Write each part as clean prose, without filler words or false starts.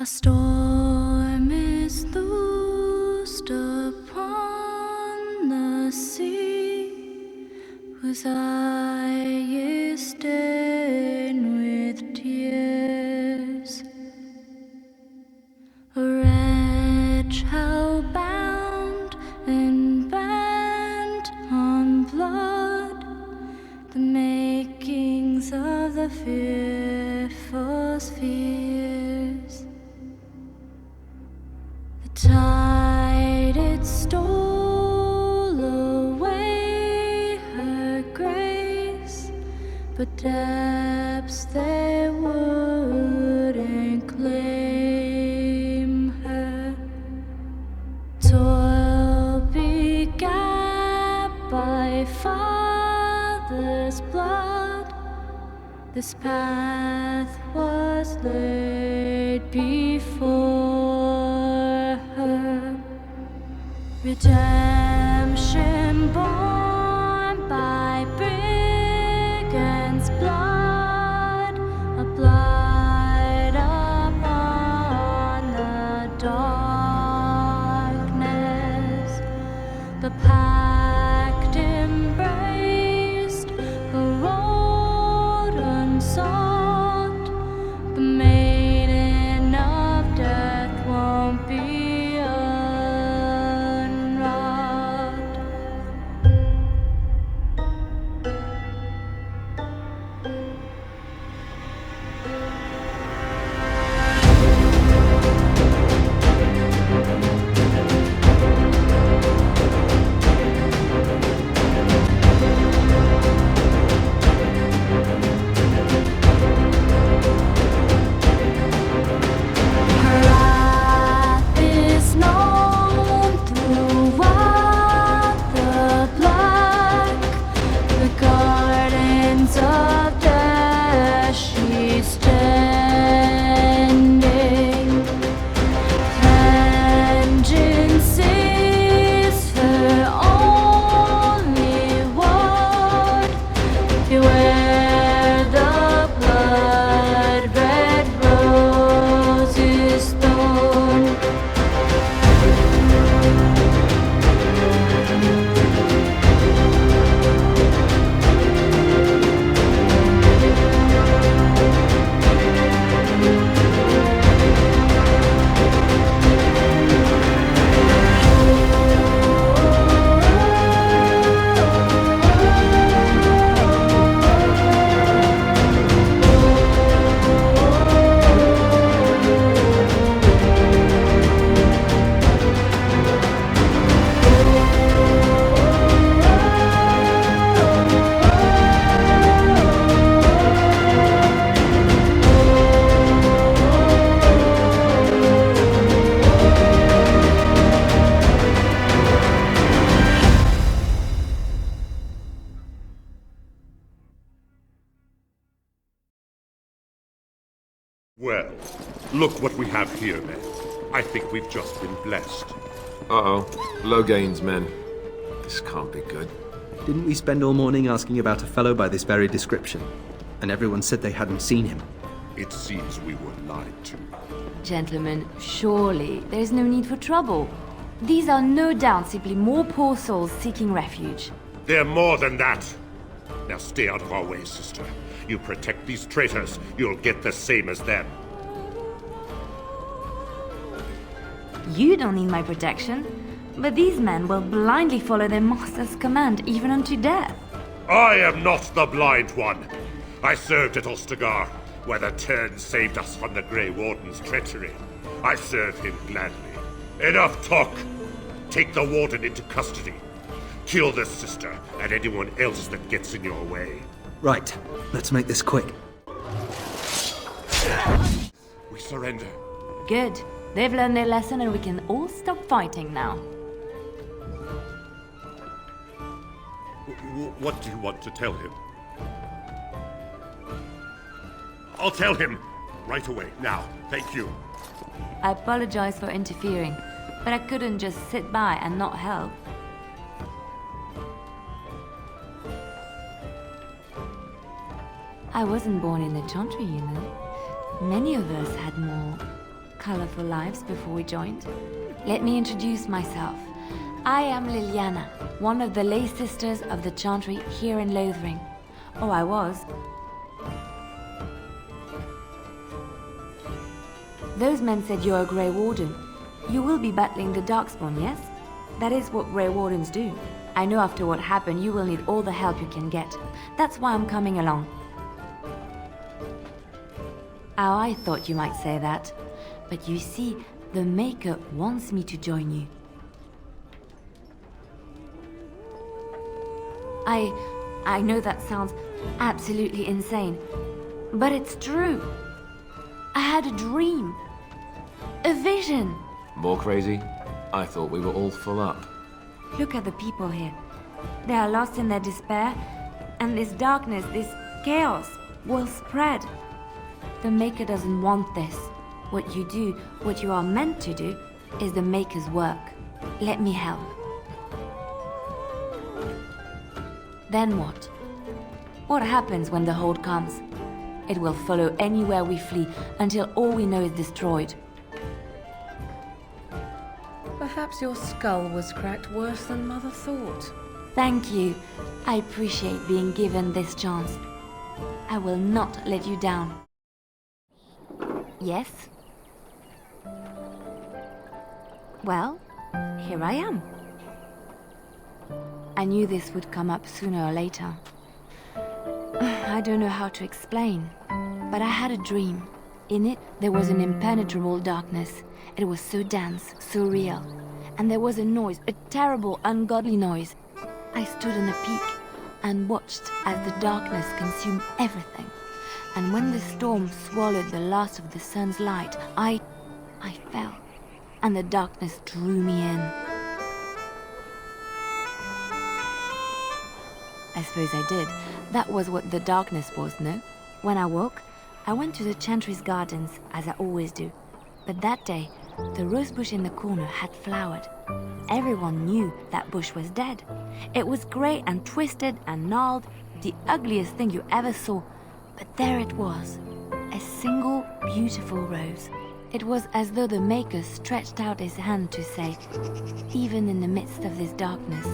A storm is loosed upon the sea, whose eye is stained with tears. A wretch hell-bound and bent on blood, the makings of the fearful spheres. The tide, it stole away her grace, but depths they wouldn't claim her. Toil begat by father's blood, this path was laid before her. Redemption born by brigand's blood, a blight upon the darkness. The pact embraced, a road unsought. The maiden of death won't be unwrought. Her wrath is known throughout the black, the gardens of death she's standing. Vengeance is her only word. Beware the blood-red rose is thorn. Well, look what we have here, men. I think we've just been blessed. Uh-oh. Low gains, men. This can't be good. Didn't we spend all morning asking about a fellow by this very description? And everyone said they hadn't seen him. It seems we were lied to. Gentlemen, surely there is no need for trouble. These are no doubt simply more poor souls seeking refuge. They're more than that. Now stay out of our way, sister. You protect these traitors, you'll get the same as them. You don't need my protection, but these men will blindly follow their master's command even unto death. I am not the blind one. I served at Ostagar, where the Turn saved us from the Grey Warden's treachery. I serve him gladly. Enough talk! Take the Warden into custody. Kill this sister and anyone else that gets in your way. Right, let's make this quick. We surrender. Good. They've learned their lesson and we can all stop fighting now. What do you want to tell him? I'll tell him! Right away, now. Thank you. I apologize for interfering, but I couldn't just sit by and not help. I wasn't born in the chantry, you know. Many of us had more colorful lives before we joined. Let me introduce myself. I am Leliana, one of the lay sisters of the chantry here in Lothering. Oh, I was. Those men said you're a Grey Warden. You will be battling the Darkspawn, yes? That is what Grey Wardens do. I know after what happened you will need all the help you can get. That's why I'm coming along. Oh, I thought you might say that. But you see, the Maker wants me to join you. I know that sounds absolutely insane, but it's true. I had a dream. A vision. More crazy? I thought we were all full up. Look at the people here. They are lost in their despair, and this darkness, this chaos, will spread. The Maker doesn't want this. What you do, what you are meant to do, is the Maker's work. Let me help. Then what? What happens when the Horde comes? It will follow anywhere we flee until all we know is destroyed. Perhaps your skull was cracked worse than Mother thought. Thank you. I appreciate being given this chance. I will not let you down. Yes? Well, here I am. I knew this would come up sooner or later. I don't know how to explain, but I had a dream. In it, there was an impenetrable darkness. It was so dense, so real. And there was a noise, a terrible, ungodly noise. I stood on a peak and watched as the darkness consumed everything. And when the storm swallowed the last of the sun's light, I fell, and the darkness drew me in. I suppose I did. That was what the darkness was, no? When I woke, I went to the Chantry's gardens, as I always do. But that day, the rose bush in the corner had flowered. Everyone knew that bush was dead. It was grey and twisted and gnarled, the ugliest thing you ever saw. But there it was, a single beautiful rose. It was as though the Maker stretched out his hand to say, even in the midst of this darkness,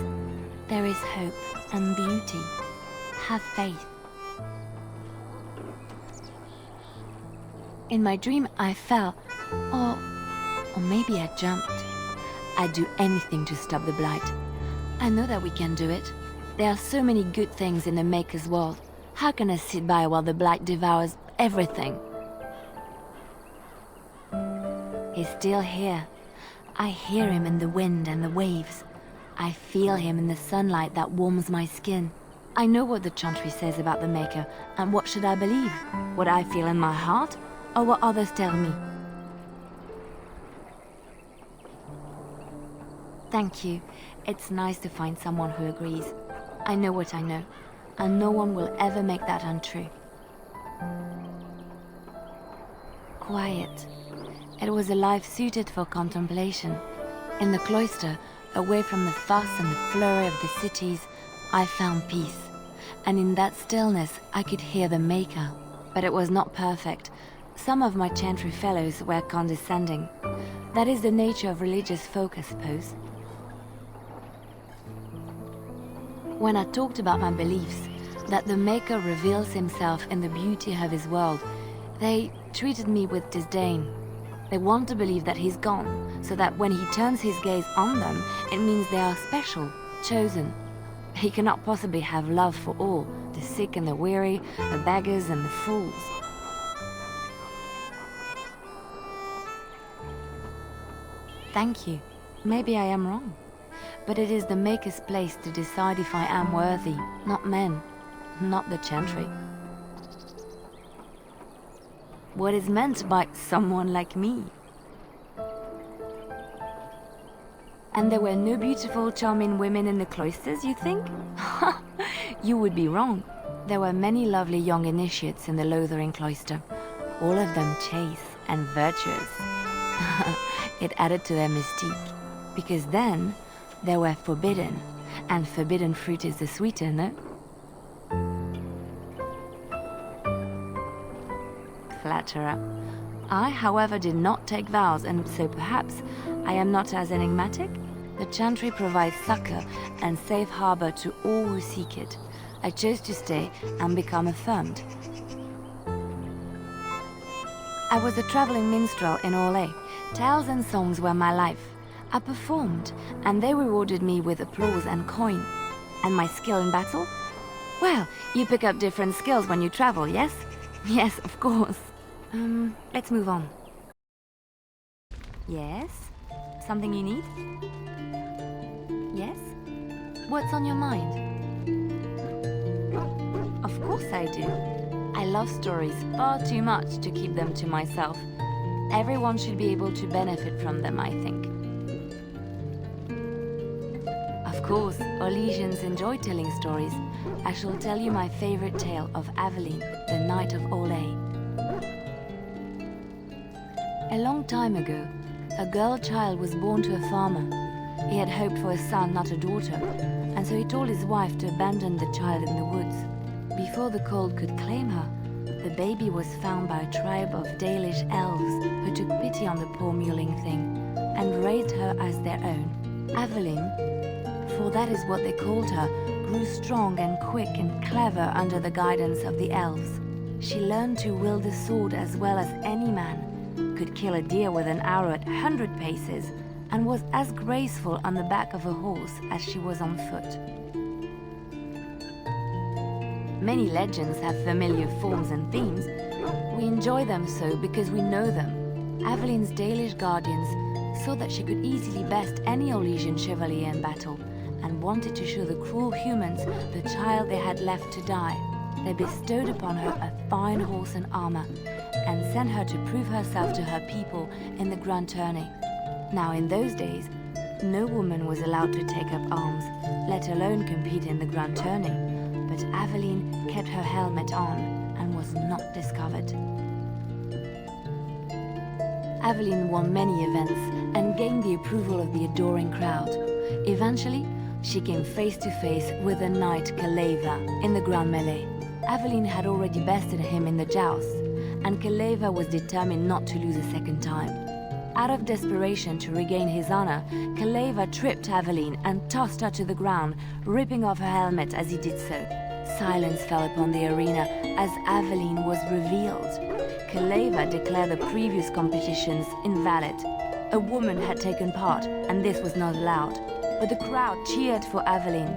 there is hope and beauty. Have faith. In my dream, I fell, or maybe I jumped. I'd do anything to stop the blight. I know that we can do it. There are so many good things in the Maker's world. How can I sit by while the blight devours everything? He's still here. I hear him in the wind and the waves. I feel him in the sunlight that warms my skin. I know what the Chantry says about the Maker, and what should I believe? What I feel in my heart, or what others tell me? Thank you. It's nice to find someone who agrees. I know what I know, and no one will ever make that untrue. Quiet. It was a life suited for contemplation. In the cloister, away from the fuss and the flurry of the cities, I found peace. And in that stillness, I could hear the Maker. But it was not perfect. Some of my Chantry fellows were condescending. That is the nature of religious folk, I suppose. When I talked about my beliefs, that the Maker reveals himself in the beauty of his world, they treated me with disdain. They want to believe that he's gone, so that when he turns his gaze on them, it means they are special, chosen. He cannot possibly have love for all, the sick and the weary, the beggars and the fools. Thank you. Maybe I am wrong. But it is the Maker's place to decide if I am worthy, not men, not the Chantry. What is meant by someone like me? And there were no beautiful, charming women in the cloisters, you think? You would be wrong. There were many lovely young initiates in the Lothering cloister, all of them chaste and virtuous. It added to their mystique, because then they were forbidden, and forbidden fruit is the sweeter, no? Flatterer. I, however, did not take vows, and so perhaps I am not as enigmatic? The chantry provides succor and safe harbor to all who seek it. I chose to stay and become affirmed. I was a traveling minstrel in Orlais. Tales and songs were my life. I performed, and they rewarded me with applause and coin. And my skill in battle? Well, you pick up different skills when you travel, yes? Yes, of course. Let's move on. Yes? Something you need? Yes? What's on your mind? Of course I do. I love stories far too much to keep them to myself. Everyone should be able to benefit from them, I think. Of course, Orlesians enjoy telling stories. I shall tell you my favorite tale of Aveline, the Knight of Orlais. A long time ago, a girl child was born to a farmer. He had hoped for a son, not a daughter, and so he told his wife to abandon the child in the woods. Before the cold could claim her, the baby was found by a tribe of Dalish elves who took pity on the poor mewling thing and raised her as their own. Aveline, for that is what they called her, grew strong and quick and clever under the guidance of the elves. She learned to wield the sword as well as any man, could kill a deer with an arrow at 100 paces, and was as graceful on the back of a horse as she was on foot. Many legends have familiar forms and themes. We enjoy them so because we know them. Aveline's Dalish guardians saw that she could easily best any Orlesian chevalier in battle, and wanted to show the cruel humans the child they had left to die. They bestowed upon her a fine horse and armor, and sent her to prove herself to her people in the grand tourney. Now in those days, no woman was allowed to take up arms, let alone compete in the grand tourney, but Aveline kept her helmet on and was not discovered. Aveline won many events and gained the approval of the adoring crowd. Eventually, she came face to face with the knight Kaleva in the grand melee. Aveline had already bested him in the jousts, and Kaleva was determined not to lose a second time. Out of desperation to regain his honor, Kaleva tripped Aveline and tossed her to the ground, ripping off her helmet as he did so. Silence fell upon the arena as Aveline was revealed. Kaleva declared the previous competitions invalid. A woman had taken part, and this was not allowed. But the crowd cheered for Aveline.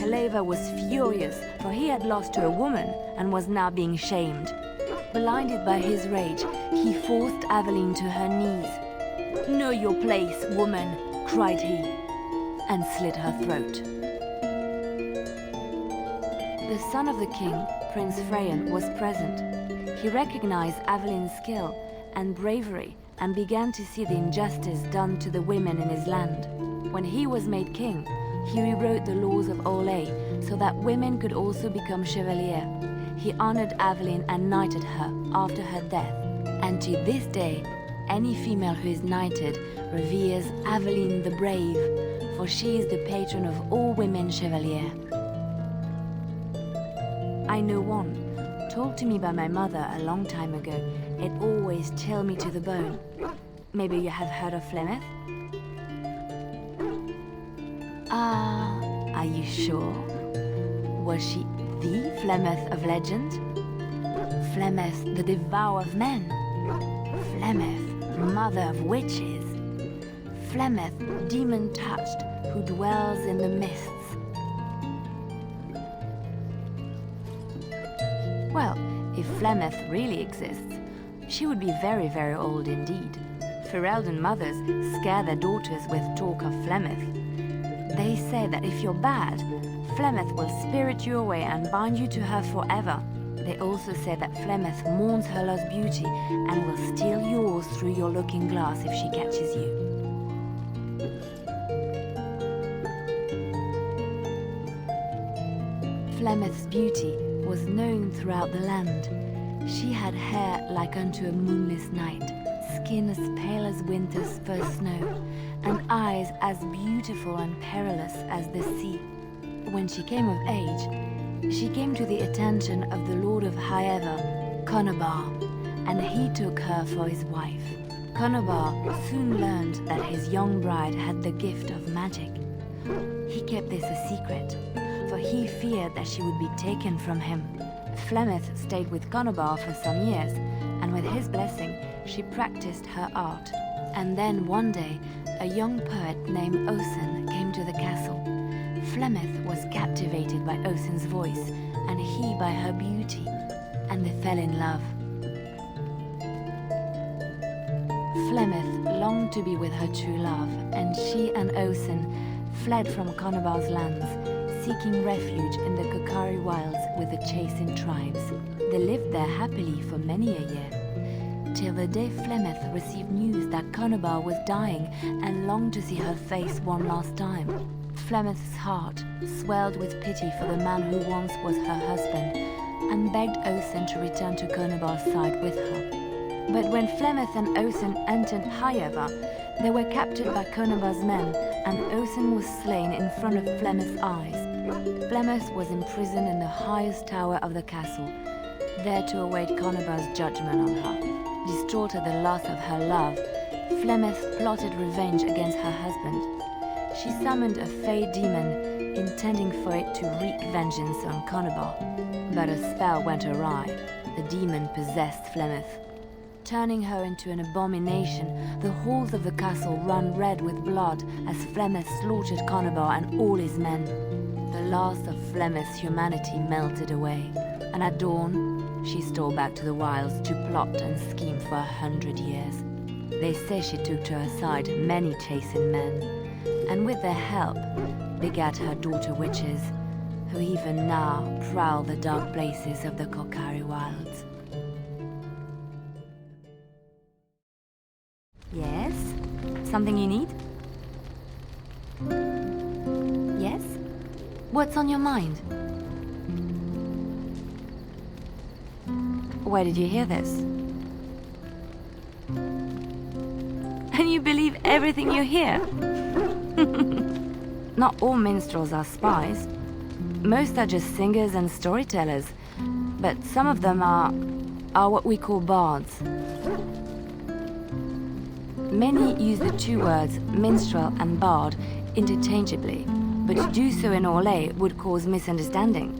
Kaleva was furious, for he had lost to a woman and was now being shamed. Blinded by his rage, he forced Aveline to her knees. "Know your place, woman," cried he, and slit her throat. The son of the king, Prince Freyan, was present. He recognized Aveline's skill and bravery and began to see the injustice done to the women in his land. When he was made king, he rewrote the laws of Orlais so that women could also become chevalier. He honored Aveline and knighted her after her death. And to this day, any female who is knighted reveres Aveline the Brave, for she is the patron of all women chevalier. I know one, told to me by my mother a long time ago. It always chilled me to the bone. Maybe you have heard of Flemeth? Are you sure? Was she the Flemeth of legend? Flemeth, the devourer of men? Flemeth, mother of witches? Flemeth, demon-touched, who dwells in the mists? Well, if Flemeth really exists, she would be very, very old indeed. Ferelden mothers scare their daughters with talk of Flemeth. They say that if you're bad, Flemeth will spirit you away and bind you to her forever. They also say that Flemeth mourns her lost beauty and will steal yours through your looking glass if she catches you. Flemeth's beauty was known throughout the land. She had hair like unto a moonless night, skin as pale as winter's first snow, and eyes as beautiful and perilous as the sea. When she came of age, she came to the attention of the Lord of Highever, Conobar, and he took her for his wife. Conrad soon learned that his young bride had the gift of magic. He kept this a secret, for he feared that she would be taken from him. Flemeth stayed with Conrad for some years, and with his blessing, she practiced her art. And then one day, a young poet named Osen came to the castle. Flemeth was captivated by Osen's voice, and he by her beauty, and they fell in love. Flemeth longed to be with her true love, and she and Osen fled from Conrab's lands, seeking refuge in the Kokari wilds with the chasing tribes. They lived there happily for many a year, till the day Flemeth received news that Conrad was dying and longed to see her face one last time. Flemeth's heart swelled with pity for the man who once was her husband, and begged Osen to return to Conrab's side with her. But when Flemeth and Osen entered Hayeva, they were captured by Conrab's men, and Osen was slain in front of Flemeth's eyes. Flemeth was imprisoned in the highest tower of the castle, there to await Conrab's judgment on her. Distraught at the loss of her love, Flemeth plotted revenge against her husband. She summoned a fey demon, intending for it to wreak vengeance on Conrad. But a spell went awry. The demon possessed Flemeth. Turning her into an abomination, the halls of the castle ran red with blood as Flemeth slaughtered Conrad and all his men. The last of Flemeth's humanity melted away, and at dawn, she stole back to the wilds to plot and scheme for 100 years. They say she took to her side many chasing men, and with their help, begat her daughter witches, who even now prowl the dark places of the Kokari wilds. Yes? Something you need? Yes? What's on your mind? Where did you hear this? And you believe everything you hear? Not all minstrels are spies. Most are just singers and storytellers, but some of them are what we call bards. Many use the two words minstrel and bard interchangeably, but to do so in Orlais would cause misunderstanding.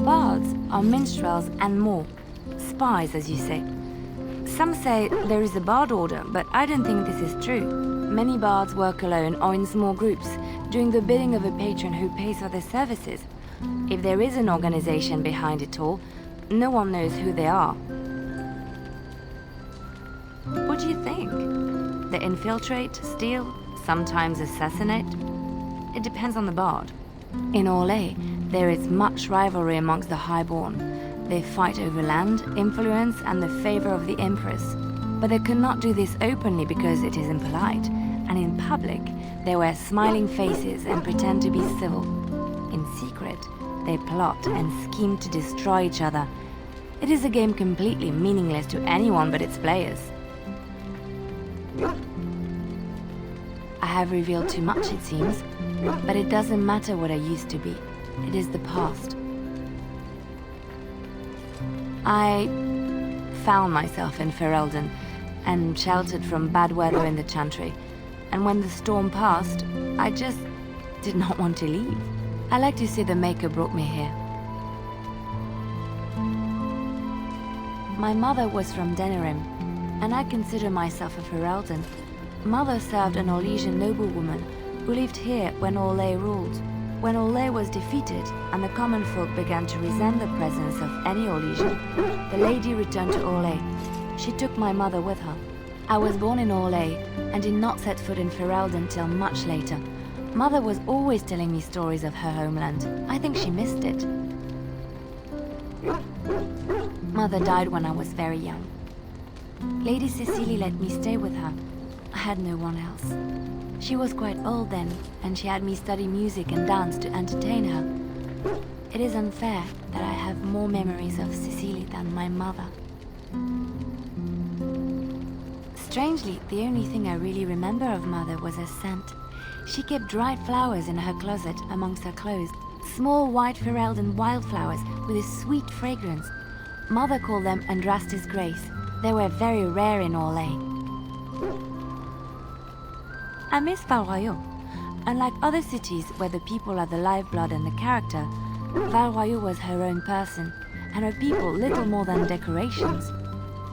Bards are minstrels and more, spies as you say. Some say there is a bard order, but I don't think this is true. Many bards work alone or in small groups, doing the bidding of a patron who pays for their services. If there is an organization behind it all, no one knows who they are. What do you think? They infiltrate, steal, sometimes assassinate? It depends on the bard. In Orlais, there is much rivalry amongst the highborn. They fight over land, influence, and the favor of the empress. But they cannot do this openly because it is impolite, and in public, they wear smiling faces and pretend to be civil. In secret, they plot and scheme to destroy each other. It is a game completely meaningless to anyone but its players. I have revealed too much, it seems, but it doesn't matter what I used to be. It is the past. I found myself in Ferelden and sheltered from bad weather in the Chantry, and when the storm passed, I just did not want to leave. I like to say the Maker brought me here. My mother was from Denerim, and I consider myself a Ferelden. Mother served an Orlesian noblewoman who lived here when Orlais ruled. When Orlais was defeated and the common folk began to resent the presence of any Orlesian, the lady returned to Orlais. She took my mother with her. I was born in Orlais and did not set foot in Ferelden till much later. Mother was always telling me stories of her homeland. I think she missed it. Mother died when I was very young. Lady Cecily let me stay with her. I had no one else. She was quite old then, and she had me study music and dance to entertain her. It is unfair that I have more memories of Cecily than my mother. Strangely, the only thing I really remember of Mother was her scent. She kept dried flowers in her closet amongst her clothes, small white Ferelden wildflowers with a sweet fragrance. Mother called them Andrastis Grace. They were very rare in Orlais. I miss Val-Royaux. Unlike other cities where the people are the lifeblood and the character, Val-Royaux was her own person, and her people little more than decorations.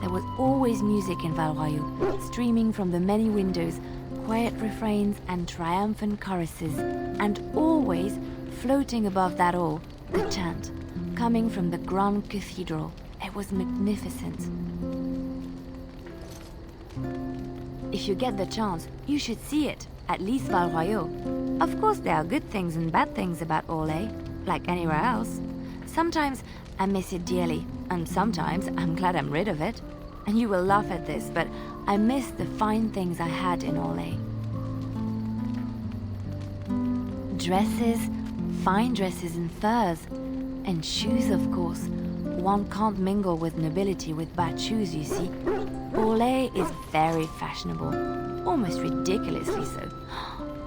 There was always music in Val-Royaux, streaming from the many windows, quiet refrains and triumphant choruses, and always, floating above that all, the chant, coming from the Grand Cathedral. It was magnificent. If you get the chance, you should see it, at least Val-Royaux. Of course there are good things and bad things about Orlais, like anywhere else. Sometimes I miss it dearly, and sometimes I'm glad I'm rid of it. And you will laugh at this, but I miss the fine things I had in Orlais. Dresses, fine dresses and furs, and shoes, of course. One can't mingle with nobility with bad shoes, you see. Orlais is very fashionable, almost ridiculously so.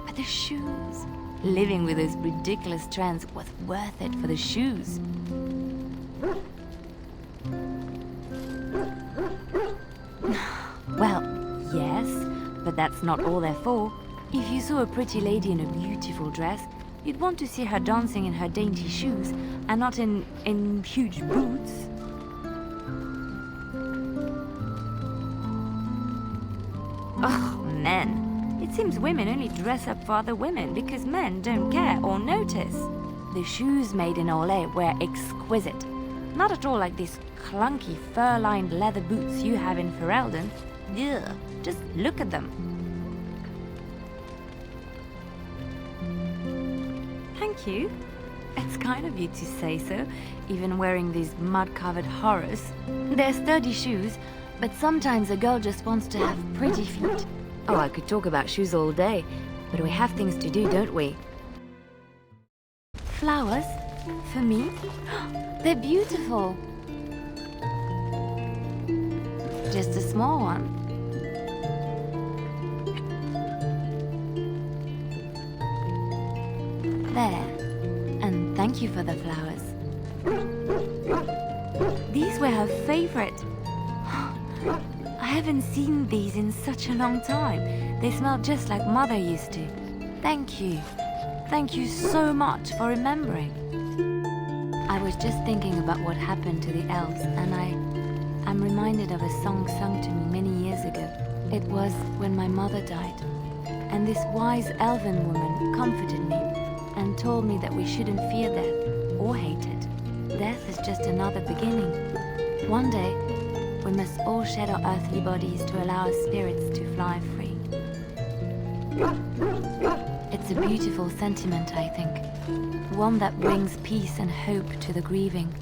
But the shoes, living with those ridiculous trends was worth it for the shoes. Well, yes, but that's not all they're for. If you saw a pretty lady in a beautiful dress, you'd want to see her dancing in her dainty shoes and not in huge boots. Oh, men. It seems women only dress up for other women because men don't care or notice. The shoes made in Orlais were exquisite. Not at all like these clunky fur-lined leather boots you have in Ferelden. Ugh, just look at them. Thank you. It's kind of you to say so, even wearing these mud-covered horrors. They're sturdy shoes, but sometimes a girl just wants to have pretty feet. Oh, I could talk about shoes all day, but we have things to do, don't we? Flowers? For me? They're beautiful. Just a small one. There. And thank you for the flowers. These were her favorite. I haven't seen these in such a long time. They smell just like Mother used to. Thank you. Thank you so much for remembering. I was just thinking about what happened to the elves, and I'm reminded of a song sung to me many years ago. It was when my mother died, and this wise elven woman comforted me and told me that we shouldn't fear death or hate it. Death is just another beginning. One day, we must all shed our earthly bodies to allow our spirits to fly free. It's a beautiful sentiment, I think. One that brings peace and hope to the grieving.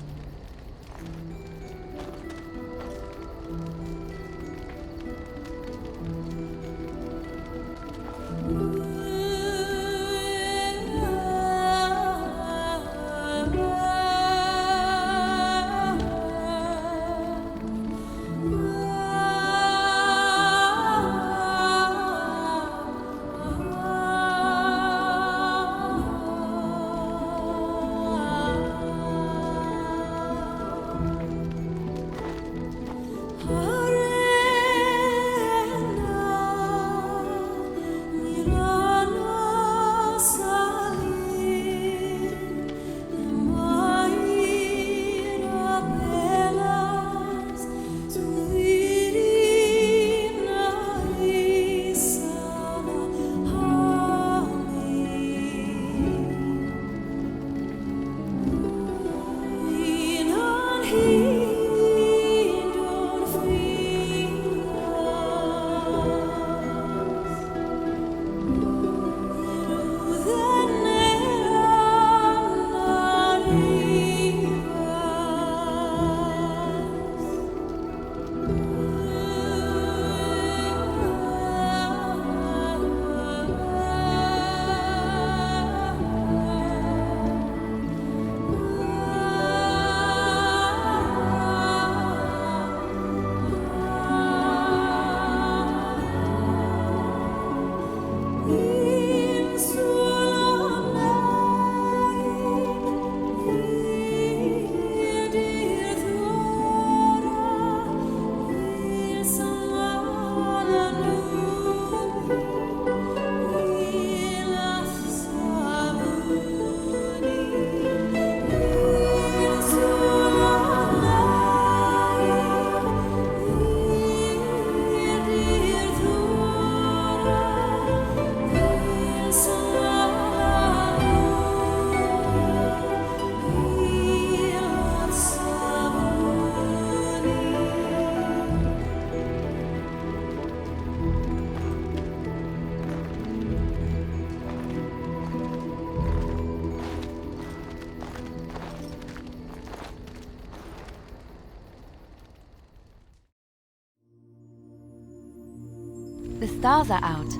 The stars are out.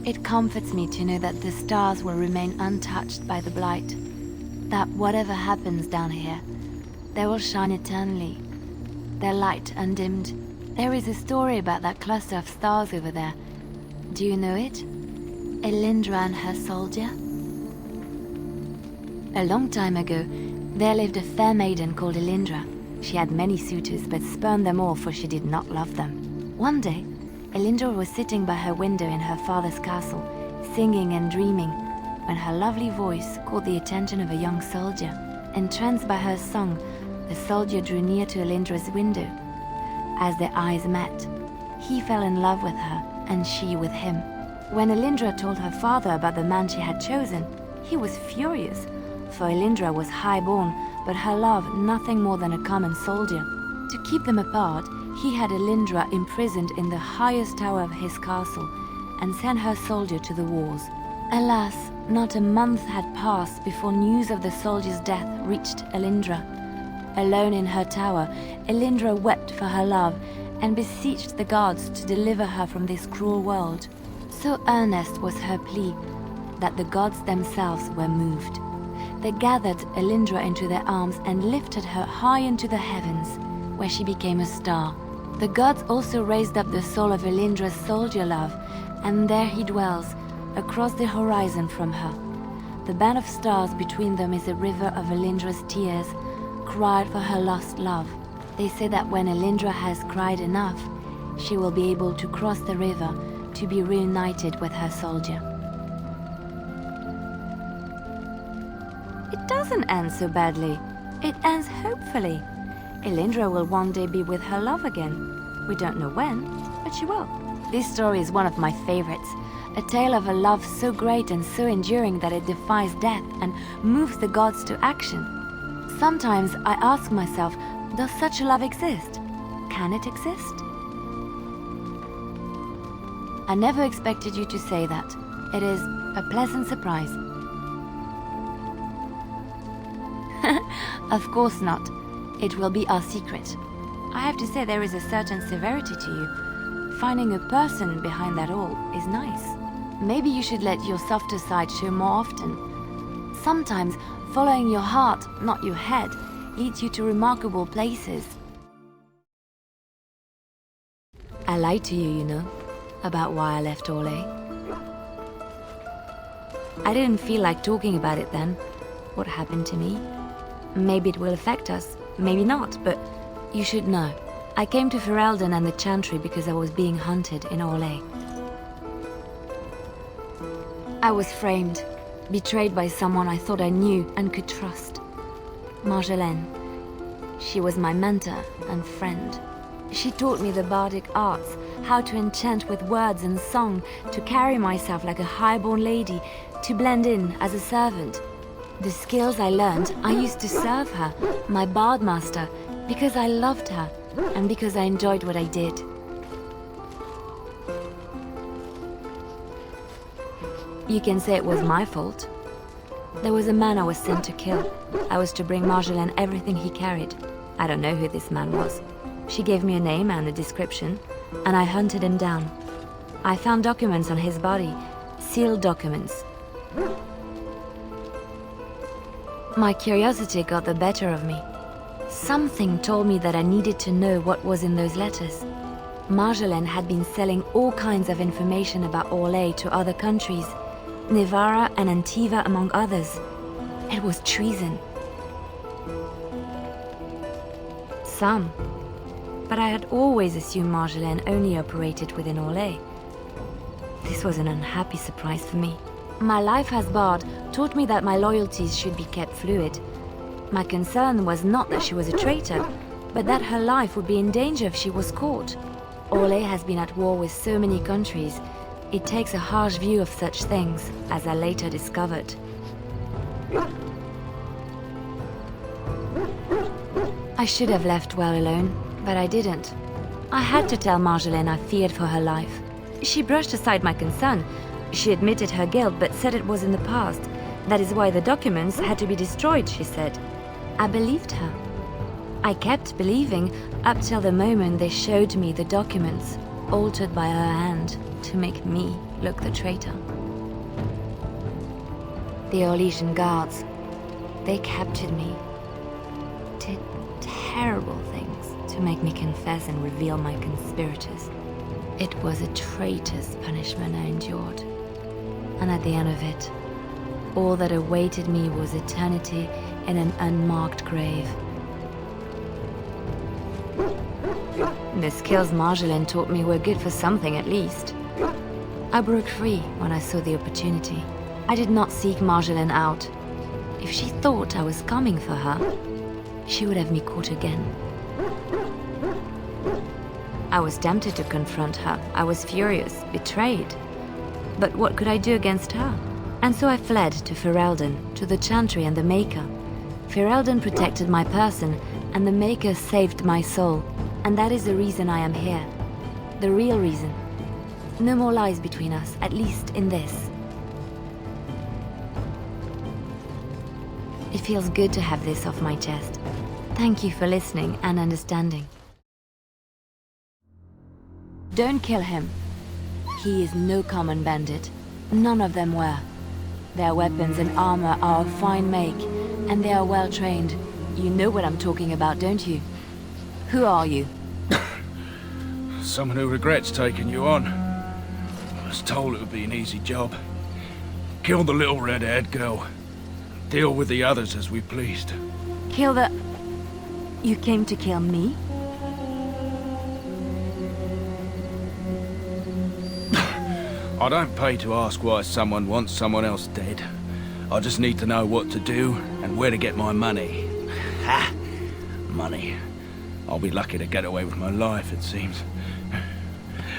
It comforts me to know that the stars will remain untouched by the blight. That whatever happens down here, they will shine eternally, their light undimmed. There is a story about that cluster of stars over there. Do you know it? Elindra and her soldier? A long time ago, there lived a fair maiden called Elindra. She had many suitors, but spurned them all, for she did not love them. One day, Elindra was sitting by her window in her father's castle, singing and dreaming, when her lovely voice caught the attention of a young soldier. Entranced by her song, the soldier drew near to Elindra's window. As their eyes met, he fell in love with her, and she with him. When Elindra told her father about the man she had chosen, he was furious, for Elindra was high-born, but her love nothing more than a common soldier. To keep them apart, he had Elindra imprisoned in the highest tower of his castle, and sent her soldier to the wars. Alas, not a month had passed before news of the soldier's death reached Elindra. Alone in her tower, Elindra wept for her love, and beseeched the gods to deliver her from this cruel world. So earnest was her plea, that the gods themselves were moved. They gathered Elindra into their arms and lifted her high into the heavens, where she became a star. The gods also raised up the soul of Elindra's soldier love, and there he dwells, across the horizon from her. The band of stars between them is a river of Elindra's tears, cried for her lost love. They say that when Elindra has cried enough, she will be able to cross the river to be reunited with her soldier. It doesn't end so badly. It ends hopefully. Elindra will one day be with her love again. We don't know when, but she will. This story is one of my favorites. A tale of a love so great and so enduring that it defies death and moves the gods to action. Sometimes I ask myself, does such a love exist? Can it exist? I never expected you to say that. It is a pleasant surprise. Of course not. It will be our secret. I have to say there is a certain severity to you. Finding a person behind that all is nice. Maybe you should let your softer side show more often. Sometimes following your heart, not your head, leads you to remarkable places. I lied to you, you know, about why I left Orlais. I didn't feel like talking about it then, what happened to me. Maybe it will affect us, maybe not, but you should know. I came to Ferelden and the Chantry because I was being hunted in Orlais. I was framed, betrayed by someone I thought I knew and could trust. Marjolaine. She was my mentor and friend. She taught me the bardic arts, how to enchant with words and song, to carry myself like a high-born lady, to blend in as a servant. The skills I learned, I used to serve her, my bard master, because I loved her and because I enjoyed what I did. You can say it was my fault. There was a man I was sent to kill. I was to bring Marjolaine everything he carried. I don't know who this man was. She gave me a name and a description, and I hunted him down. I found documents on his body, sealed documents. My curiosity got the better of me. Something told me that I needed to know what was in those letters. Marjolaine had been selling all kinds of information about Orlais to other countries, Nevara and Antiva among others. It was treason. Some. But I had always assumed Marjolaine only operated within Orlais. This was an unhappy surprise for me. My life as bard taught me that my loyalties should be kept fluid. My concern was not that she was a traitor, but that her life would be in danger if she was caught. Orlais has been at war with so many countries. It takes a harsh view of such things, as I later discovered. I should have left well alone, but I didn't. I had to tell Marjolaine I feared for her life. She brushed aside my concern. She admitted her guilt, but said it was in the past. That is why the documents had to be destroyed, she said. I believed her. I kept believing up till the moment they showed me the documents. altered by her hand to make me look the traitor. The Orlesian guards, they captured me, did terrible things to make me confess and reveal my conspirators. It was a traitor's punishment I endured. And at the end of it, all that awaited me was eternity in an unmarked grave. The skills Marjolaine taught me were good for something at least. I broke free when I saw the opportunity. I did not seek Marjolaine out. If she thought I was coming for her, she would have me caught again. I was tempted to confront her. I was furious, betrayed. But what could I do against her? And so I fled to Ferelden, to the Chantry and the Maker. Ferelden protected my person, and the Maker saved my soul. And that is the reason I am here. The real reason. No more lies between us, at least in this. It feels good to have this off my chest. Thank you for listening and understanding. Don't kill him. He is no common bandit. None of them were. Their weapons and armor are of fine make, and they are well trained. You know what I'm talking about, don't you? Who are you? Someone who regrets taking you on. I was told it would be an easy job. Kill the little red-haired girl. Deal with the others as we pleased. Kill the... You came to kill me? I don't pay to ask why someone wants someone else dead. I just need to know what to do and where to get my money. Ha! Money. I'll be lucky to get away with my life, it seems.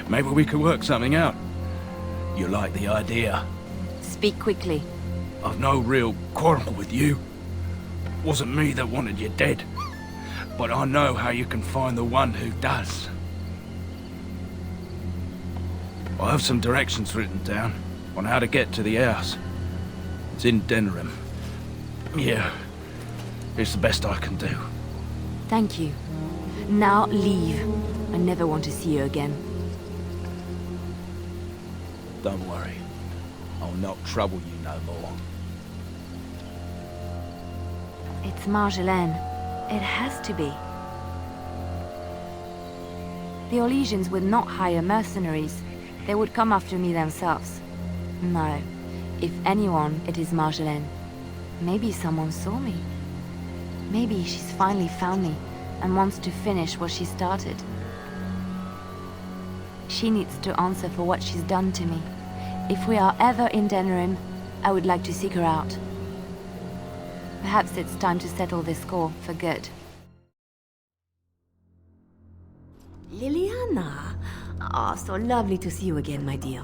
Maybe we could work something out. You like the idea? Speak quickly. I've no real quarrel with you. Wasn't me that wanted you dead. But I know how you can find the one who does. I have some directions written down on how to get to the house. It's in Denerim. Yeah, it's the best I can do. Thank you. Now leave. I never want to see you again. Don't worry. I'll not trouble you no more. It's Marjolaine. It has to be. The Orlesians would not hire mercenaries. They would come after me themselves. No. If anyone, it is Marjolaine. Maybe someone saw me. Maybe she's finally found me and wants to finish what she started. She needs to answer for what she's done to me. If we are ever in Denerim, I would like to seek her out. Perhaps it's time to settle this score for good. Leliana! Ah, so lovely to see you again, my dear.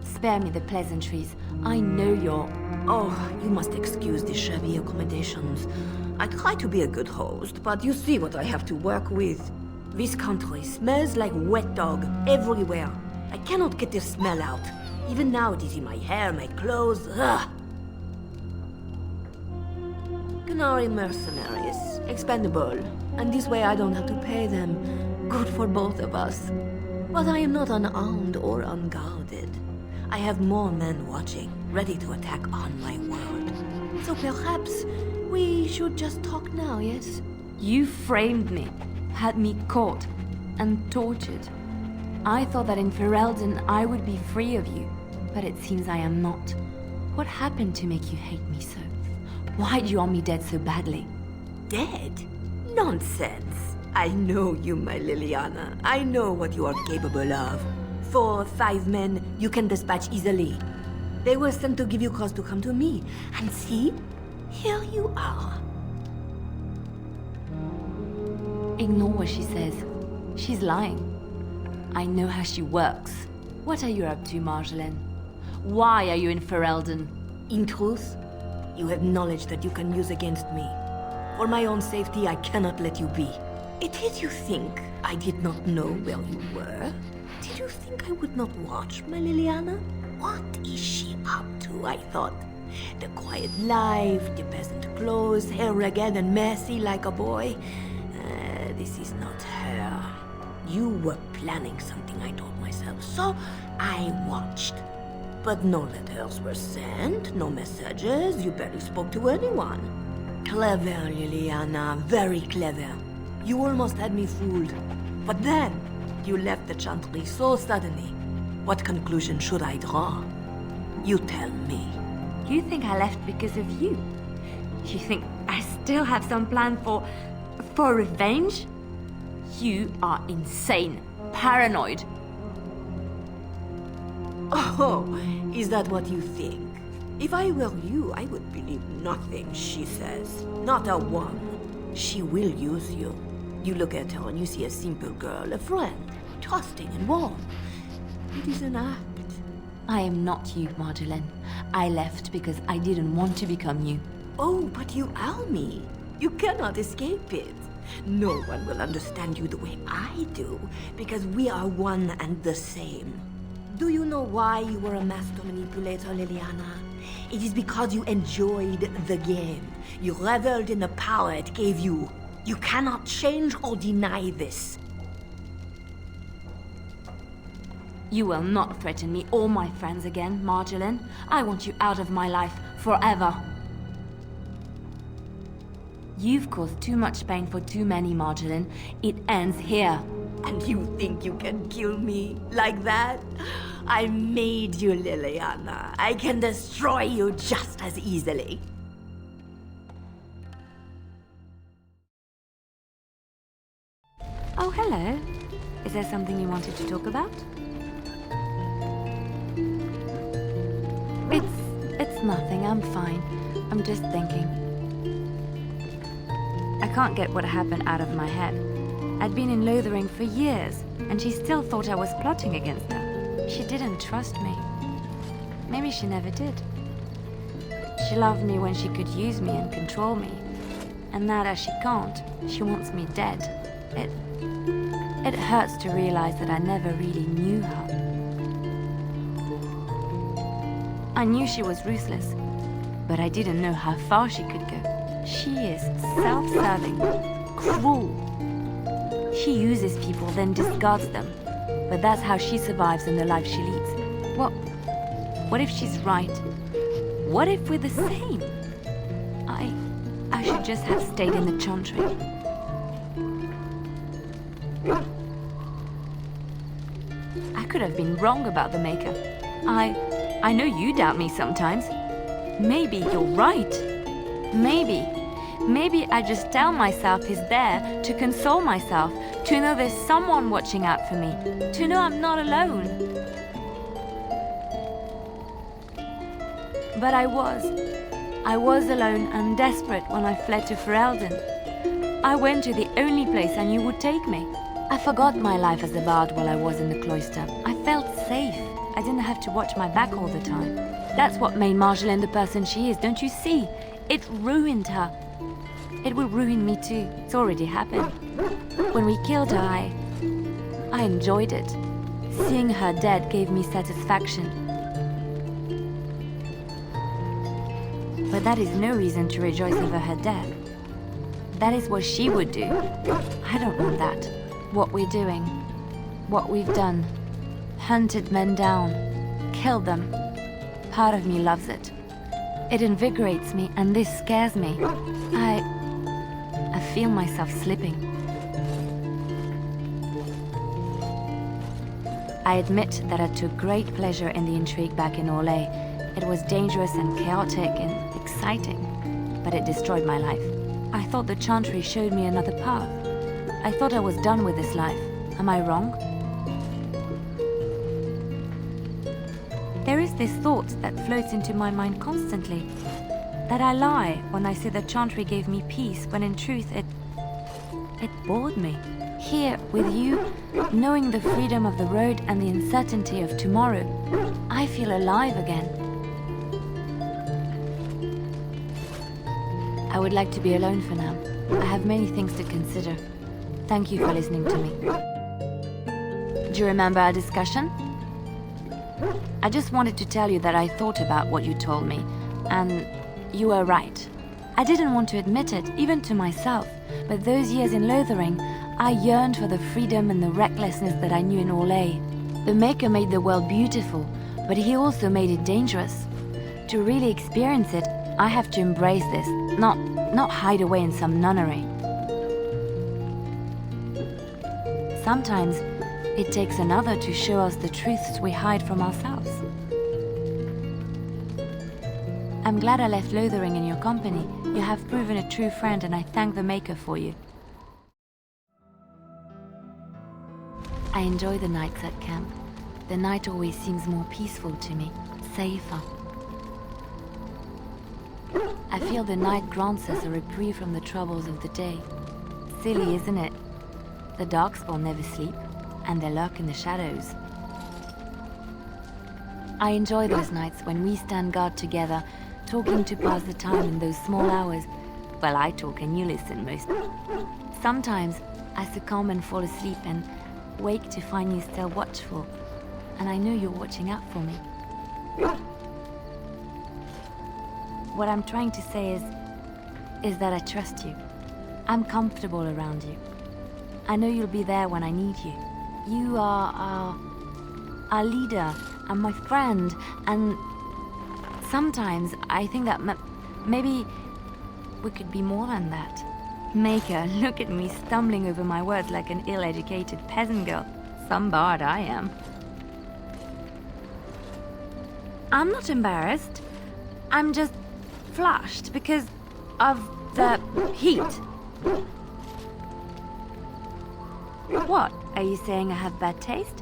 Spare me the pleasantries. I know you're... Oh, you must excuse the shabby accommodations. I try to be a good host, but you see what I have to work with. This country smells like wet dog everywhere. I cannot get this smell out. Even now it is in my hair, my clothes. Ugh. Canary mercenaries, expendable, and this way I don't have to pay them. Good for both of us. But I am not unarmed or unguarded. I have more men watching, ready to attack on my word. So perhaps we should just talk now, yes? You framed me, had me caught, and tortured. I thought that in Ferelden I would be free of you, but it seems I am not. What happened to make you hate me so? Why do you want me dead so badly? Dead? Nonsense. I know you, my Leliana. I know what you are capable of. 4 or 5 men you can dispatch easily. They were sent to give you cause to come to me. And see, here you are. Ignore what she says. She's lying. I know how she works. What are you up to, Marjolaine? Why are you in Ferelden? In truth, you have knowledge that you can use against me. For my own safety, I cannot let you be. It is you think I did not know where you were? Did you think I would not watch, my Leliana? What is she up to, I thought? The quiet life, the peasant clothes, hair ragged and messy like a boy. This is not her. You were planning something, I told myself, so I watched. But no letters were sent, no messages, you barely spoke to anyone. Clever, Leliana, very clever. You almost had me fooled. But then, you left the chantry so suddenly. What conclusion should I draw? You tell me. You think I left because of you? You think I still have some plan for revenge? You are insane, paranoid. Oh, is that what you think? If I were you, I would believe nothing she says. Not a one. She will use you. You look at her and you see a simple girl, a friend, trusting and warm. It is an act. I am not you, Marjolaine. I left because I didn't want to become you. Oh, but you are me. You cannot escape it. No one will understand you the way I do, because we are one and the same. Do you know why you were a master manipulator, Leliana? It is because you enjoyed the game. You reveled in the power it gave you. You cannot change or deny this. You will not threaten me or my friends again, Marjolaine. I want you out of my life forever. You've caused too much pain for too many, Marjolaine. It ends here. And you think you can kill me like that? I made you, Leliana. I can destroy you just as easily. Oh, hello. Is there something you wanted to talk about? It's nothing. I'm fine. I'm just thinking. I can't get what happened out of my head. I'd been in Lothering for years, and she still thought I was plotting against her. She didn't trust me. Maybe she never did. She loved me when she could use me and control me. And now that she can't, she wants me dead. It hurts to realize that I never really knew her. I knew she was ruthless, but I didn't know how far she could go. She is self-serving, cruel. She uses people, then discards them. But that's how she survives in the life she leads. What if she's right? What if we're the same? I should just have stayed in the chantry. I could have been wrong about the maker. I know you doubt me sometimes. Maybe you're right. Maybe I just tell myself he's there to console myself, to know there's someone watching out for me, to know I'm not alone. But I was alone and desperate when I fled to Ferelden. I went to the only place I knew would take me. I forgot my life as a bard while I was in the cloister. I felt safe. I didn't have to watch my back all the time. That's what made Marjolaine the person she is, don't you see? It ruined her. It will ruin me too. It's already happened. When we killed her, I enjoyed it. Seeing her dead gave me satisfaction. But that is no reason to rejoice over her death. That is what she would do. I don't want that. What we're doing, what we've done, hunted men down, killed them. Part of me loves it. It invigorates me, and this scares me. I feel myself slipping. I admit that I took great pleasure in the intrigue back in Orlais. It was dangerous and chaotic and exciting, but it destroyed my life. I thought the chantry showed me another path. I thought I was done with this life. Am I wrong? There is this thought that floats into my mind constantly, that I lie when I say the chantry gave me peace, when in truth it bored me. Here, with you, knowing the freedom of the road and the uncertainty of tomorrow, I feel alive again. I would like to be alone for now. I have many things to consider. Thank you for listening to me. Do you remember our discussion? I just wanted to tell you that I thought about what you told me, and you were right. I didn't want to admit it, even to myself, but those years in Lothering, I yearned for the freedom and the recklessness that I knew in Orlais. The Maker made the world beautiful, but he also made it dangerous. To really experience it, I have to embrace this, not hide away in some nunnery. Sometimes it takes another to show us the truths we hide from ourselves. I'm glad I left lothering in your company. You have proven a true friend, and I thank the Maker for you. I enjoy the nights at camp. The night always seems more peaceful to me, safer. I feel the night grants us a reprieve from the troubles of the day. Silly, isn't it? The darkspawn never sleep, and they lurk in the shadows. I enjoy those nights when we stand guard together, talking to pass the time in those small hours. Well, I talk and you listen most. Sometimes I succumb and fall asleep and wake to find you still watchful, and I know you're watching out for me. What I'm trying to say is that I trust you. I'm comfortable around you. I know you'll be there when I need you. You are our leader and my friend, and sometimes I think that maybe we could be more than that. Maker, look at me stumbling over my words like an ill-educated peasant girl. Some bard I am. I'm not embarrassed. I'm just flushed because of the heat. What? Are you saying I have bad taste?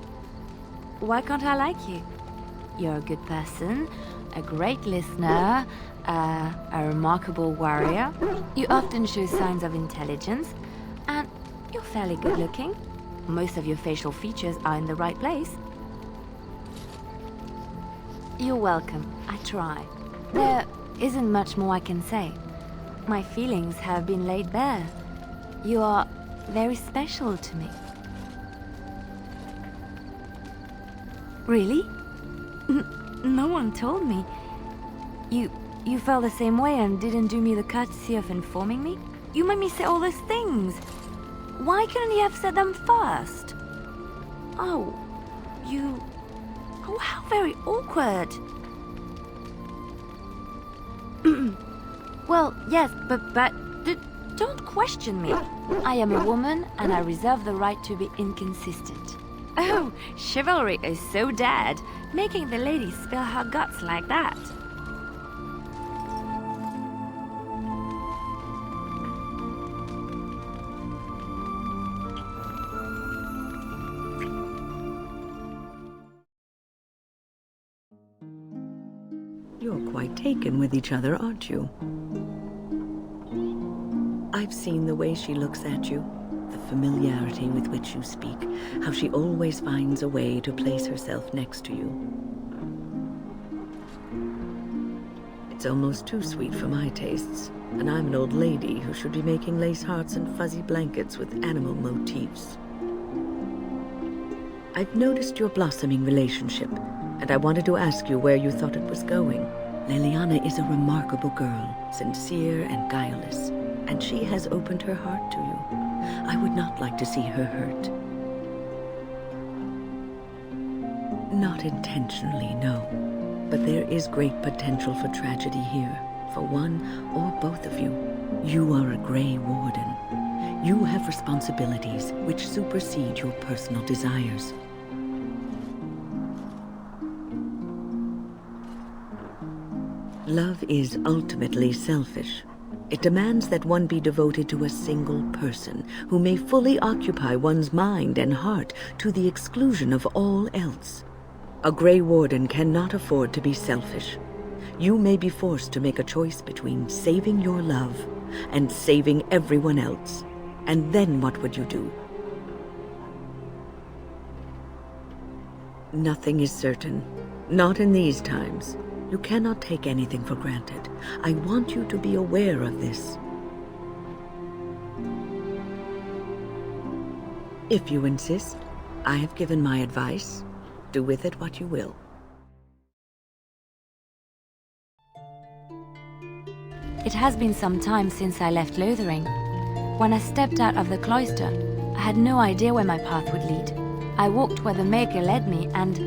Why can't I like you? You're a good person, a great listener, a remarkable warrior. You often show signs of intelligence, and you're fairly good looking. Most of your facial features are in the right place. You're welcome. I try. There isn't much more I can say. My feelings have been laid bare. You are very special to me. Really? No one told me. You felt the same way and didn't do me the courtesy of informing me? You made me say all those things. Why couldn't you have said them first? Oh, how very awkward. Well, yes, but don't question me. I am a woman and I reserve the right to be inconsistent. Oh, chivalry is so dead, making the lady spill her guts like that. You're quite taken with each other, aren't you? I've seen the way she looks at you, the familiarity with which you speak, how she always finds a way to place herself next to you. It's almost too sweet for my tastes, and I'm an old lady who should be making lace hearts and fuzzy blankets with animal motifs. I've noticed your blossoming relationship, and I wanted to ask you where you thought it was going. Leliana is a remarkable girl, sincere and guileless, and she has opened her heart to you. I would not like to see her hurt. Not intentionally, no. But there is great potential for tragedy here, for one or both of you. You are a Grey Warden. You have responsibilities which supersede your personal desires. Love is ultimately selfish. It demands that one be devoted to a single person who may fully occupy one's mind and heart to the exclusion of all else. A Grey Warden cannot afford to be selfish. You may be forced to make a choice between saving your love and saving everyone else. And then what would you do? Nothing is certain. Not in these times. You cannot take anything for granted. I want you to be aware of this. If you insist, I have given my advice. Do with it what you will. It has been some time since I left Lothering. When I stepped out of the cloister, I had no idea where my path would lead. I walked where the Maker led me, and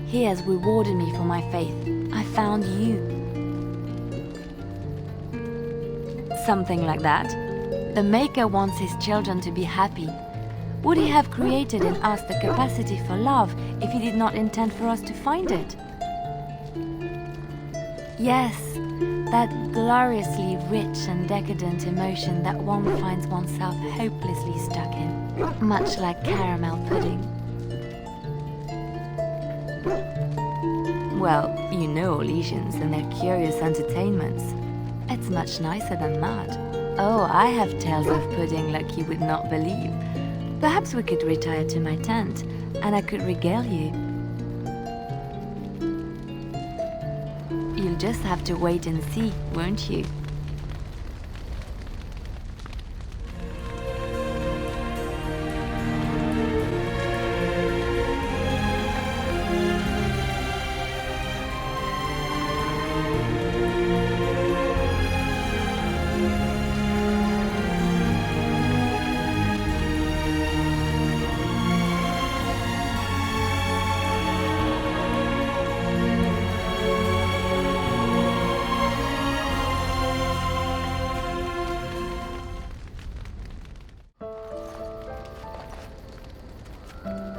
He has rewarded me for my faith. I found you. Something like that. The Maker wants His children to be happy. Would He have created in us the capacity for love if He did not intend for us to find it? Yes, that gloriously rich and decadent emotion that one finds oneself hopelessly stuck in, much like caramel pudding. Well, you know Elysians and their curious entertainments. It's much nicer than that. Oh, I have tales of pudding like you would not believe. Perhaps we could retire to my tent, and I could regale you. You'll just have to wait and see, won't you?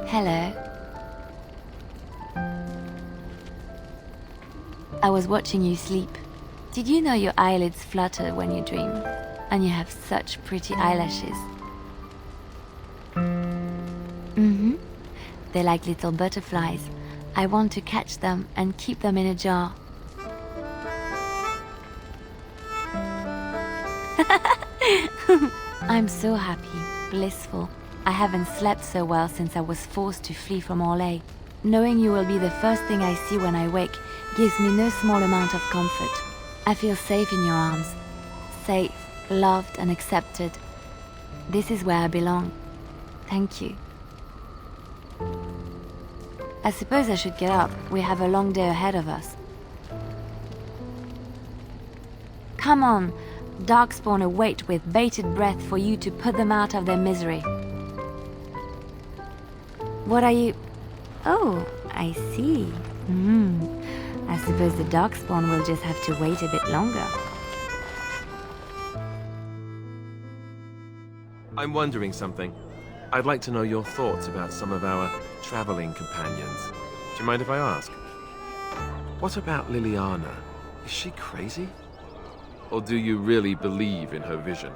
Hello. I was watching you sleep. Did you know your eyelids flutter when you dream? And you have such pretty eyelashes. Mm-hmm. They're like little butterflies. I want to catch them and keep them in a jar. I'm so happy, blissful. I haven't slept so well since I was forced to flee from Orlais. Knowing you will be the first thing I see when I wake gives me no small amount of comfort. I feel safe in your arms. Safe, loved and accepted. This is where I belong. Thank you. I suppose I should get up. We have a long day ahead of us. Come on. Darkspawn await with bated breath for you to put them out of their misery. What are you... Oh, I see. I suppose the Darkspawn will just have to wait a bit longer. I'm wondering something. I'd like to know your thoughts about some of our traveling companions. Do you mind if I ask? What about Leliana? Is she crazy? Or do you really believe in her vision?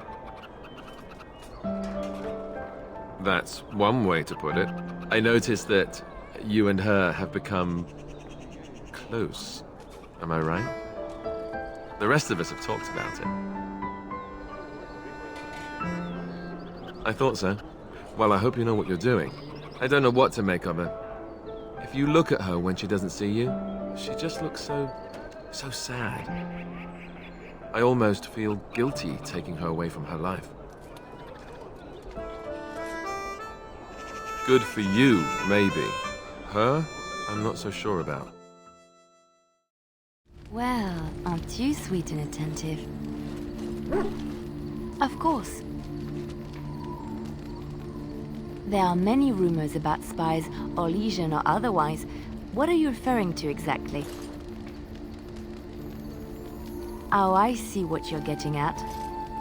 That's one way to put it. I noticed that you and her have become close. Am I right? The rest of us have talked about it. I thought so. Well, I hope you know what you're doing. I don't know what to make of her. If you look at her when she doesn't see you, she just looks so sad. I almost feel guilty taking her away from her life. Good for you, maybe. Her, I'm not so sure about. Well, aren't you sweet and attentive? Of course. There are many rumors about spies, Orlesian or otherwise. What are you referring to exactly? Oh, I see what you're getting at.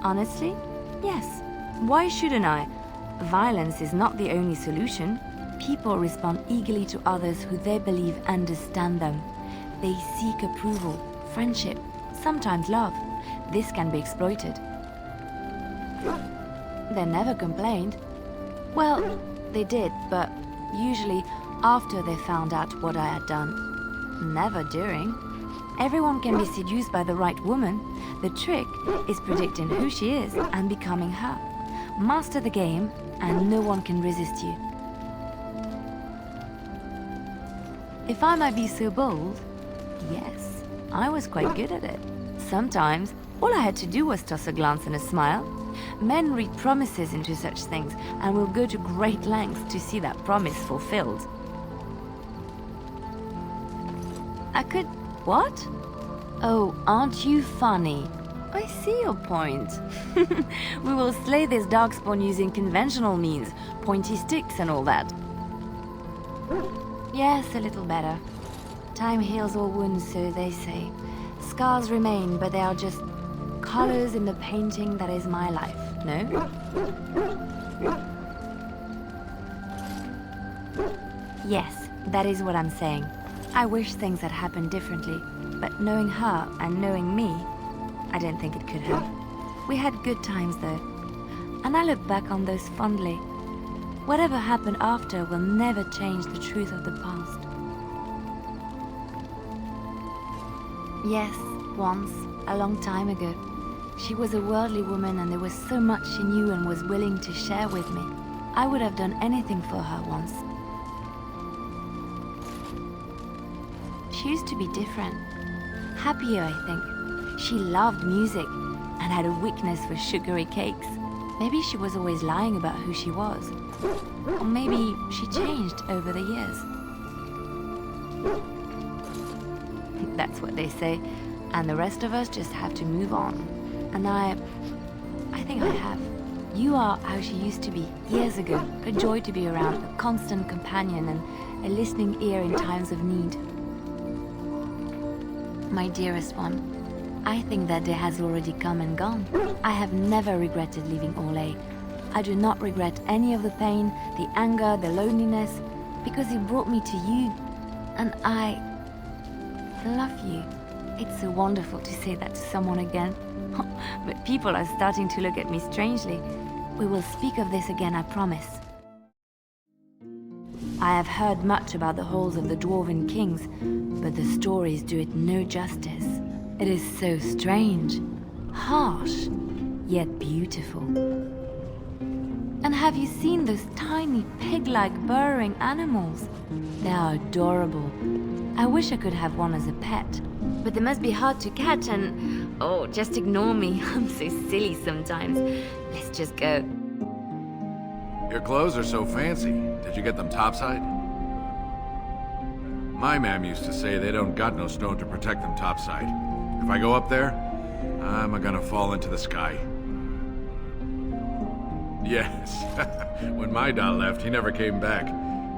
Honestly? Yes. Why shouldn't I? Violence is not the only solution. People respond eagerly to others who they believe understand them. They seek approval, friendship, sometimes love. This can be exploited. They never complained. Well, they did, but usually after they found out what I had done. Never during. Everyone can be seduced by the right woman. The trick is predicting who she is and becoming her. Master the game, and no one can resist you. If I might be so bold, yes, I was quite good at it. Sometimes, all I had to do was toss a glance and a smile. Men read promises into such things and will go to great lengths to see that promise fulfilled. I could... what? Oh, aren't you funny? I see your point. We will slay this darkspawn using conventional means, pointy sticks and all that. Yes, a little better. Time heals all wounds, so they say. Scars remain, but they are just colors in the painting that is my life, no? Yes, that is what I'm saying. I wish things had happened differently, but knowing her and knowing me, I don't think it could have. We had good times though, and I look back on those fondly. Whatever happened after will never change the truth of the past. Yes, once, a long time ago, she was a worldly woman and there was so much she knew and was willing to share with me. I would have done anything for her once. She used to be different. Happier, I think. She loved music and had a weakness for sugary cakes. Maybe she was always lying about who she was. Or maybe she changed over the years. That's what they say, and the rest of us just have to move on. And I think I have. You are how she used to be years ago, a joy to be around, a constant companion and a listening ear in times of need. My dearest one, I think that day has already come and gone. I have never regretted leaving Orlais. I do not regret any of the pain, the anger, the loneliness, because it brought me to you, and I love you. It's so wonderful to say that to someone again. But people are starting to look at me strangely. We will speak of this again, I promise. I have heard much about the halls of the Dwarven kings, but the stories do it no justice. It is so strange, harsh, yet beautiful. And have you seen those tiny pig-like burrowing animals? They are adorable. I wish I could have one as a pet. But they must be hard to catch and... oh, just ignore me. I'm so silly sometimes. Let's just go. Your clothes are so fancy. Did you get them topside? My mam used to say they don't got no stone to protect them topside. If I go up there, I'm gonna fall into the sky. Yes. When my dad left, he never came back.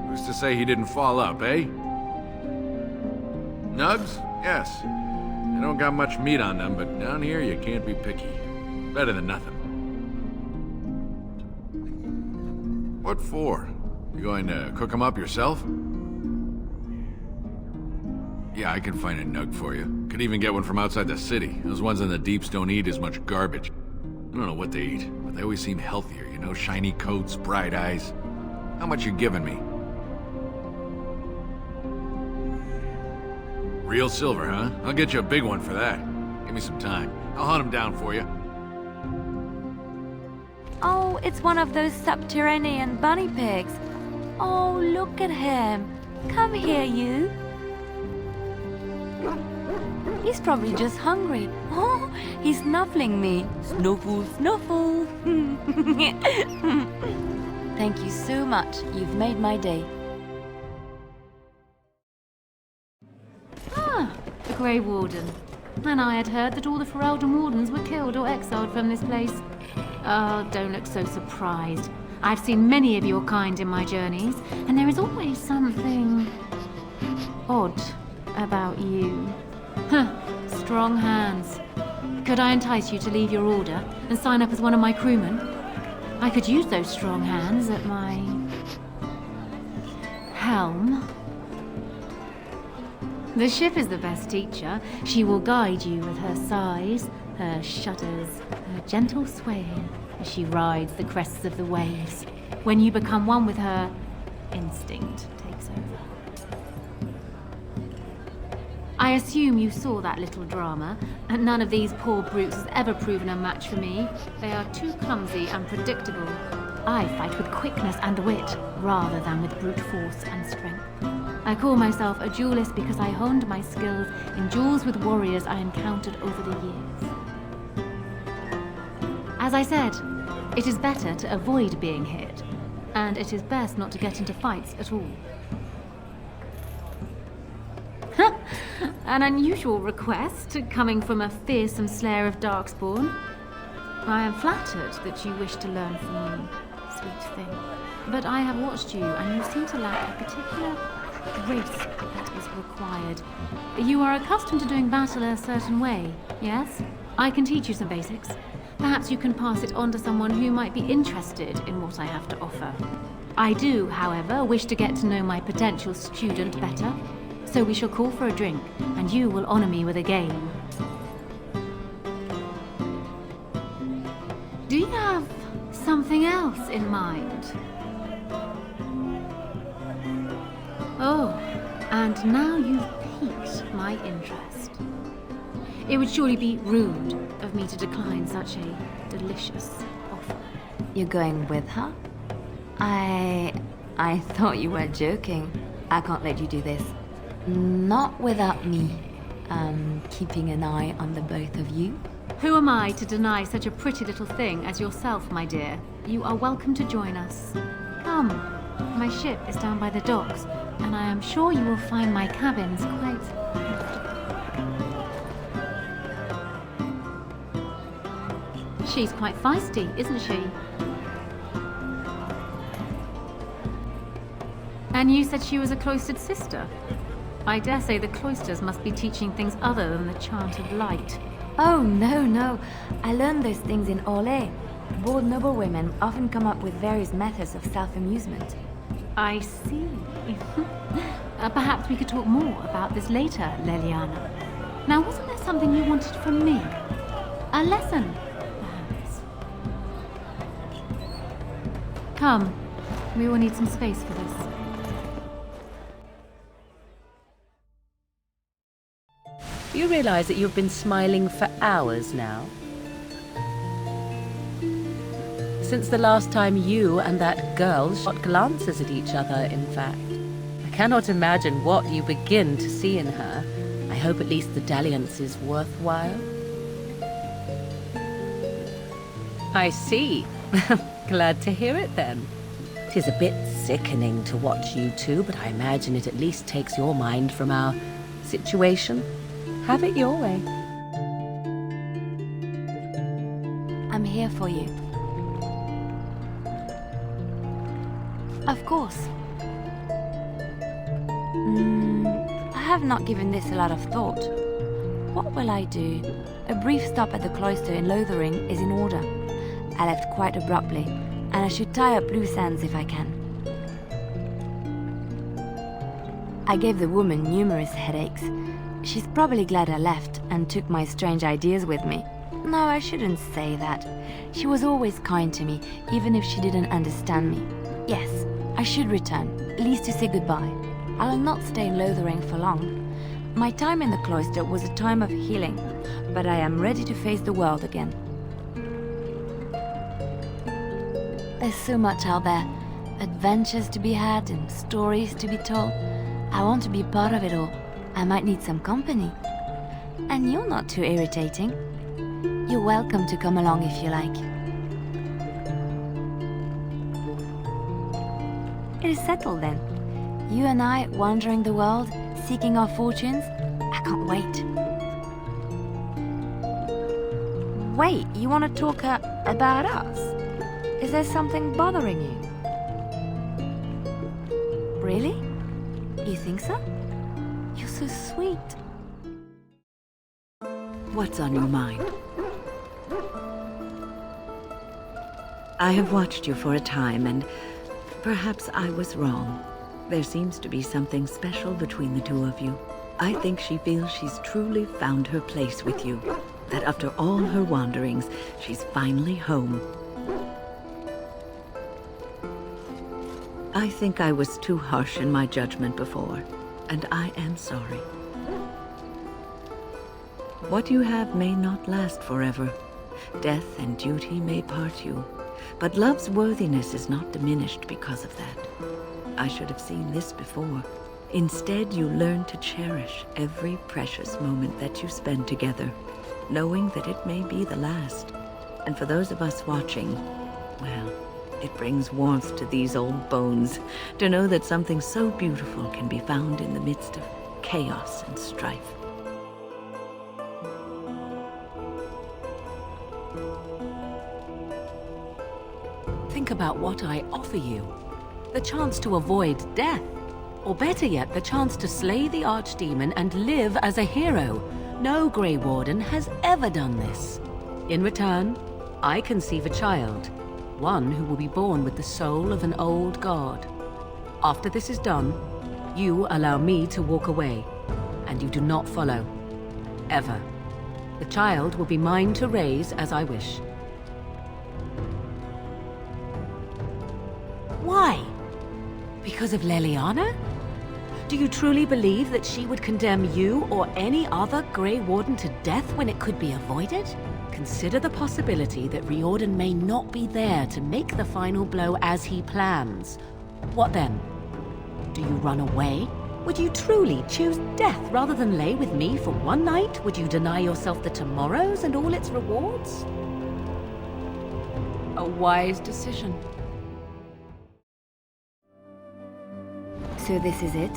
Who's to say he didn't fall up, eh? Nugs? Yes. They don't got much meat on them, but down here you can't be picky. Better than nothing. What for? You going to cook them up yourself? Yeah, I can find a nug for you. Could even get one from outside the city. Those ones in the deeps don't eat as much garbage. I don't know what they eat, but they always seem healthier, you know? Shiny coats, bright eyes. How much you giving me? Real silver, huh? I'll get you a big one for that. Give me some time. I'll hunt them down for you. Oh, it's one of those subterranean bunny pigs. Oh, look at him. Come here, you. He's probably just hungry. Oh, he's snuffling me. Snuffle, snuffle. Thank you so much. You've made my day. Ah, the Grey Warden. And I had heard that all the Ferelden Wardens were killed or exiled from this place. Oh, don't look so surprised. I've seen many of your kind in my journeys, and there is always something odd about you. Huh, strong hands. Could I entice you to leave your order and sign up as one of my crewmen? I could use those strong hands at my helm. The ship is the best teacher. She will guide you with her sighs, her shudders, her gentle swaying as she rides the crests of the waves. When you become one with her, instinct takes over. I assume you saw that little drama, and none of these poor brutes has ever proven a match for me. They are too clumsy and predictable. I fight with quickness and wit, rather than with brute force and strength. I call myself a duelist because I honed my skills in duels with warriors I encountered over the years. As I said, it is better to avoid being hit, and it is best not to get into fights at all. An unusual request, coming from a fearsome slayer of darkspawn. I am flattered that you wish to learn from me, sweet thing. But I have watched you, and you seem to lack a particular grace that is required. You are accustomed to doing battle a certain way, yes? I can teach you some basics. Perhaps you can pass it on to someone who might be interested in what I have to offer. I do, however, wish to get to know my potential student better. So we shall call for a drink, and you will honor me with a game. Do you have something else in mind? Oh, and now you've piqued my interest. It would surely be rude of me to decline such a delicious offer. You're going with her? I thought you were joking. I can't let you do this. Not without me. Keeping an eye on the both of you. Who am I to deny such a pretty little thing as yourself, my dear? You are welcome to join us. Come, my ship is down by the docks, and I am sure you will find my cabins quite comfortable. She's quite feisty, isn't she? And you said she was a cloistered sister? I dare say the cloisters must be teaching things other than the chant of light. Oh, no. I learned those things in Ole. Bold noblewomen often come up with various methods of self-amusement. I see. Perhaps we could talk more about this later, Leliana. Now, wasn't there something you wanted from me? A lesson, perhaps? Come, we will need some space for this. You realize that you've been smiling for hours now? Since the last time you and that girl shot glances at each other, in fact. I cannot imagine what you begin to see in her. I hope at least the dalliance is worthwhile. I see. Glad to hear it then. 'Tis a bit sickening to watch you two, but I imagine it at least takes your mind from our situation. Have it your way. I'm here for you. Of course. I have not given this a lot of thought. What will I do? A brief stop at the cloister in Lothering is in order. I left quite abruptly, and I should tie up loose ends if I can. I gave the woman numerous headaches. She's probably glad I left and took my strange ideas with me. No, I shouldn't say that. She was always kind to me, even if she didn't understand me. Yes, I should return, at least to say goodbye. I'll not stay in Lothering for long. My time in the cloister was a time of healing, but I am ready to face the world again. There's so much out there. Adventures to be had and stories to be told. I want to be part of it all. I might need some company. And you're not too irritating. You're welcome to come along if you like. It is settled then. You and I wandering the world, seeking our fortunes. I can't wait. Wait, you want to talk about us? Is there something bothering you? Really? You think so? You're so sweet. What's on your mind? I have watched you for a time, and perhaps I was wrong. There seems to be something special between the two of you. I think she feels she's truly found her place with you. That after all her wanderings, she's finally home. I think I was too harsh in my judgment before, and I am sorry. What you have may not last forever. Death and duty may part you, but love's worthiness is not diminished because of that. I should have seen this before. Instead, you learn to cherish every precious moment that you spend together, knowing that it may be the last. And for those of us watching, well, it brings warmth to these old bones to know that something so beautiful can be found in the midst of chaos and strife. think about what I offer you. The chance to avoid death. Or better yet, the chance to slay the archdemon and live as a hero. No Grey Warden has ever done this. In return, I conceive a child. One who will be born with the soul of an old god. After this is done, you allow me to walk away. And you do not follow. Ever. The child will be mine to raise as I wish. Why? Because of Leliana? Do you truly believe that she would condemn you or any other Grey Warden to death when it could be avoided? Consider the possibility that Riordan may not be there to make the final blow as he plans. What then? Do you run away? Would you truly choose death rather than lay with me for one night? Would you deny yourself the tomorrows and all its rewards? A wise decision. So this is it?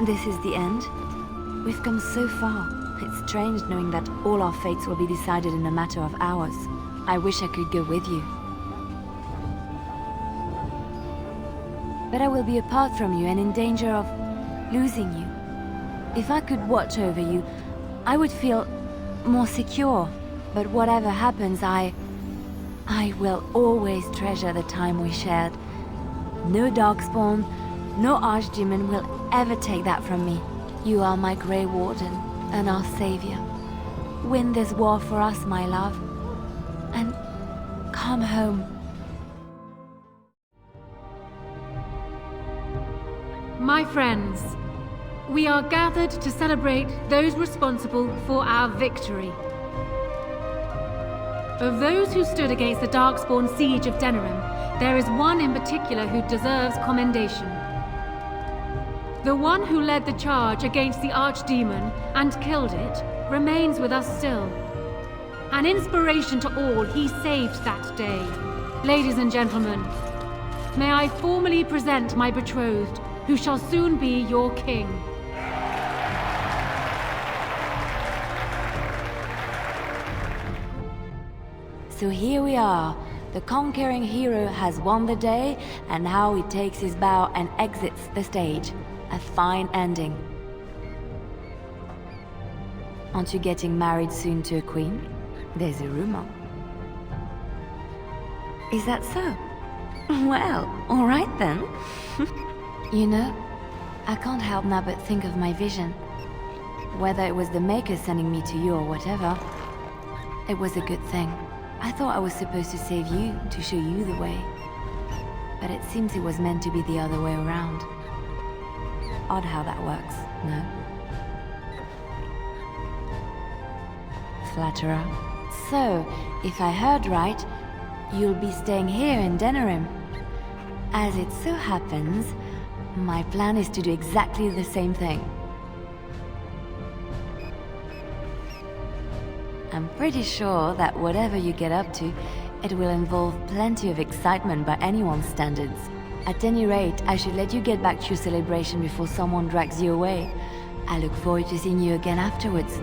This is the end? We've come so far. It's strange knowing that all our fates will be decided in a matter of hours. I wish I could go with you. But I will be apart from you and in danger of losing you. If I could watch over you, I would feel more secure. But whatever happens, I will always treasure the time we shared. No Darkspawn, no Archdemon will ever take that from me. You are my Grey Warden and our savior. Win this war for us, my love, and come home. My friends, we are gathered to celebrate those responsible for our victory. Of those who stood against the Darkspawn siege of Denerim, there is one in particular who deserves commendation. The one who led the charge against the Archdemon and killed it remains with us still. An inspiration to all he saved that day. Ladies and gentlemen, may I formally present my betrothed, who shall soon be your king. So here we are. The conquering hero has won the day, and now he takes his bow and exits the stage. A fine ending. Aren't you getting married soon to a queen? There's a rumor. Is that so? Well, all right then. You know, I can't help now but think of my vision. Whether it was the Maker sending me to you or whatever, it was a good thing. I thought I was supposed to save you, to show you the way. But it seems it was meant to be the other way around. Odd how that works, no? Flatterer. So, if I heard right, you'll be staying here in Denerim. As it so happens, my plan is to do exactly the same thing. I'm pretty sure that whatever you get up to, it will involve plenty of excitement by anyone's standards. At any rate, I should let you get back to your celebration before someone drags you away. I look forward to seeing you again afterwards.